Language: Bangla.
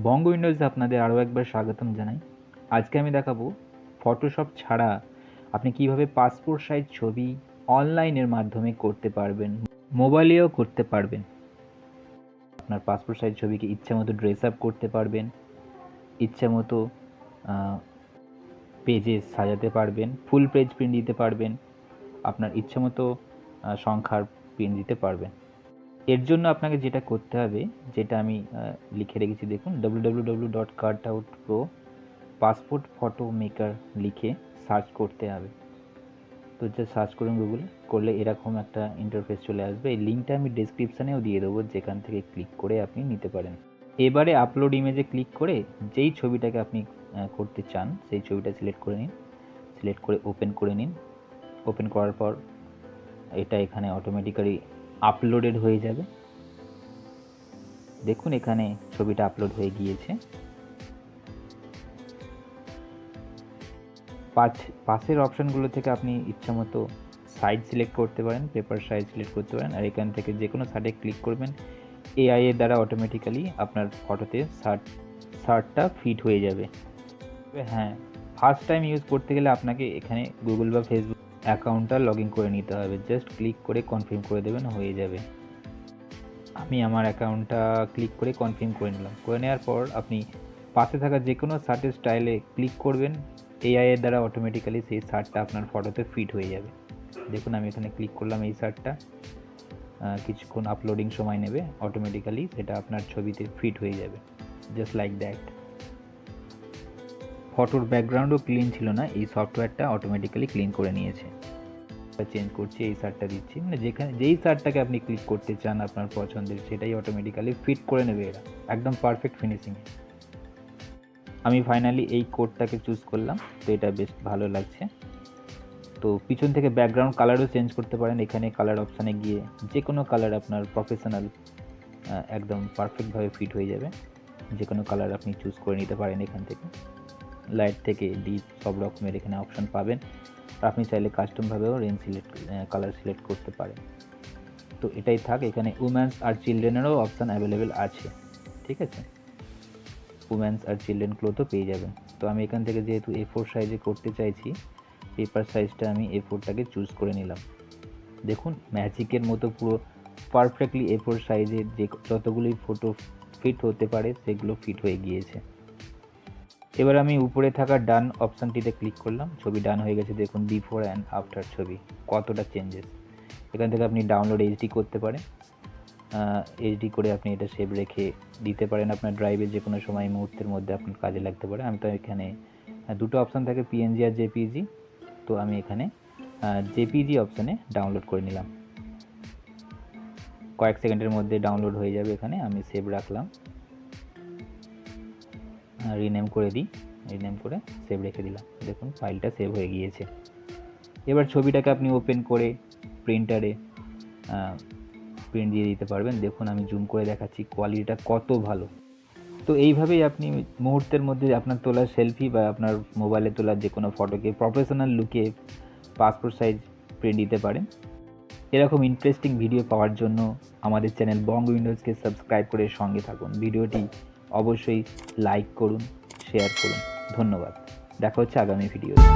বঙ্গ উইন্ডোজে আপনাদের আরও একবার স্বাগতম জানাই। আজকে আমি দেখাবো ফটোশপ ছাড়া আপনি কিভাবে পাসপোর্ট সাইজ ছবি অনলাইনের মাধ্যমে করতে পারবেন, মোবাইলেও করতে পারবেন। আপনার পাসপোর্ট সাইজ ছবিকে ইচ্ছা মতো ড্রেস আপ করতে পারবেন, ইচ্ছা মতো পেজে সাজাতে পারবেন, ফুল পেজ প্রিন্ট দিতে পারবেন, আপনার ইচ্ছা মতো সংখ্যার প্রিন্ট দিতে পারবেন। এর জন্য আপনাকে যেটা করতে হবে, যেটা আমি লিখে রেখেছি দেখুন, www.cutout.pro পাসপোর্ট ফটো মেকার লিখে সার্চ করতে হবে। তো যে সার্চ করুন গুগল করলে এরকম একটা ইন্টারফেস চলে আসবে। এই লিঙ্কটা আমি ডেসক্রিপশানেও দিয়ে দেবো, যেখান থেকে ক্লিক করে আপনি নিতে পারেন। এবারে আপলোড ইমেজে ক্লিক করে যেই ছবিটাকে আপনি করতে চান সেই ছবিটা সিলেক্ট করে নিন। সিলেক্ট করে ওপেন করে নিন। ওপেন করার পর এটা এখানে অটোমেটিক্যালি আপলোডেড হয়ে যাবে। দেখুন এখানে ছবিটা আপলোড হয়ে গিয়েছে। পাশের অপশানগুলো থেকে আপনি ইচ্ছামতো সাইজ সিলেক্ট করতে পারেন, পেপার সাইজ সিলেক্ট করতে পারেন, আর এখান থেকে যে কোনো সাইডে ক্লিক করবেন। এআই এর দ্বারা অটোমেটিক্যালি আপনার ফটোতে শার্টটা ফিট হয়ে যাবে। হ্যাঁ, ফার্স্ট টাইম ইউজ করতে গেলে আপনাকে এখানে গুগল বা ফেসবুক অ্যাকাউন্টটা লগ ইন করে নিতে হবে। জাস্ট ক্লিক করে কনফার্ম করে দেবেন, হয়ে যাবে। আমি আমার অ্যাকাউন্টটা ক্লিক করে কনফার্ম করে নিলাম। করে নেওয়ার পর আপনি পাশে থাকা যে কোনো শার্টের স্টাইলে ক্লিক করবেন। এআই এর দ্বারা অটোমেটিক্যালি সেই শার্টটা আপনার ফটোতে ফিট হয়ে যাবে। দেখুন আমি এখানে ক্লিক করলাম, এই শার্টটা কিছুক্ষণ আপলোডিং সময় নেবে, অটোমেটিক্যালি সেটা আপনার ছবিতে ফিট হয়ে যাবে, জাস্ট লাইক দ্যাট। ফটোর ব্যাকগ্রাউন্ডও ক্লিন ছিল না, এই সফটওয়্যারটা অটোমেটিক্যালি ক্লিন করে নিয়েছে। চেঞ্জ করছি, এই শার্টটা দিচ্ছি, মানে যেই শার্টটাকে আপনি ক্লিক করতে চান আপনার পছন্দের, সেটাই অটোমেটিক্যালি ফিট করে নেবে এরা, একদম পারফেক্ট ফিনিশিং। আমি ফাইনালি এই কোডটাকে চুজ করলাম, তো এটা বেশ ভালো লাগছে। তো পিছন থেকে ব্যাকগ্রাউন্ড কালারও চেঞ্জ করতে পারেন। এখানে কালার অপশানে গিয়ে যে কোনো কালার আপনার প্রফেশনাল একদম পারফেক্টভাবে ফিট হয়ে যাবে। যে কোনো কালার আপনি চুজ করে নিতে পারেন। এখান থেকে লাইট থেকে ডিপ সব রকমের এখানে অপশান পাবেন। আপনি চাইলে কাস্টমভাবেও কালার সিলেক্ট করতে পারেন। তো এটাই থাক। এখানে উমেন্স আর চিলড্রেনেরও অপশান অ্যাভেলেবেল আছে, ঠিক আছে। উমেন্স আর চিলড্রেন ক্লোথও পেয়ে যাবেন। তো আমি এখান থেকে যেহেতু A4 সাইজে করতে চাইছি, পেপার সাইজটা আমি A4টাকে চুজ করে নিলাম। দেখুন ম্যাজিকের মতো পুরো পারফেক্টলি A4 সাইজে যতগুলি ফটো ফিট হতে পারে সেগুলো ফিট হয়ে গিয়েছে। এবার আমি উপরে থাকা ডান অপশানটিতে ক্লিক করলাম। ছবি ডান হয়ে গেছে। দেখুন বিফোর অ্যান্ড আফটার ছবি কতটা চেঞ্জেস। এখান থেকে আপনি ডাউনলোড এইচডি করতে পারেন। এইচডি করে আপনি এটা সেভ রেখে দিতে পারেন আপনার ড্রাইভে, যে কোনো সময় মুহূর্তের মধ্যে আপনার কাজে লাগতে পারে। আমি তো এখানে দুটো অপশান থাকে, পিএনজি আর জেপিজি। তো আমি এখানে জেপিজি অপশানে ডাউনলোড করে নিলাম। কয়েক সেকেন্ডের মধ্যে ডাউনলোড হয়ে যাবে। এখানে আমি সেভ রাখলাম, রিনেম করে দিই, রিনেম করে সেভ রেখে দিলাম। দেখুন ফাইলটা সেভ হয়ে গিয়েছে। এবার ছবিটাকে আপনি ওপেন করে প্রিন্টারে প্রিন্ট দিয়ে দিতে পারবেন। দেখুন আমি জুম করে দেখাচ্ছি, কোয়ালিটিটা কত ভালো। তো এইভাবেই আপনি মুহূর্তের মধ্যে আপনার তোলা সেলফি বা আপনার মোবাইলে তোলা যে কোনো ফটোকে প্রফেশনাল লুকে পাসপোর্ট সাইজ প্রিন্ট দিতে পারেন। এরকম ইন্টারেস্টিং ভিডিও পাওয়ার জন্য আমাদের চ্যানেল বং উইন্ডোজকে সাবস্ক্রাইব করে সঙ্গে থাকুন। ভিডিওটি অবশ্যই লাইক করুন, শেয়ার করুন। ধন্যবাদ। দেখা হচ্ছে আগামী ভিডিওতে।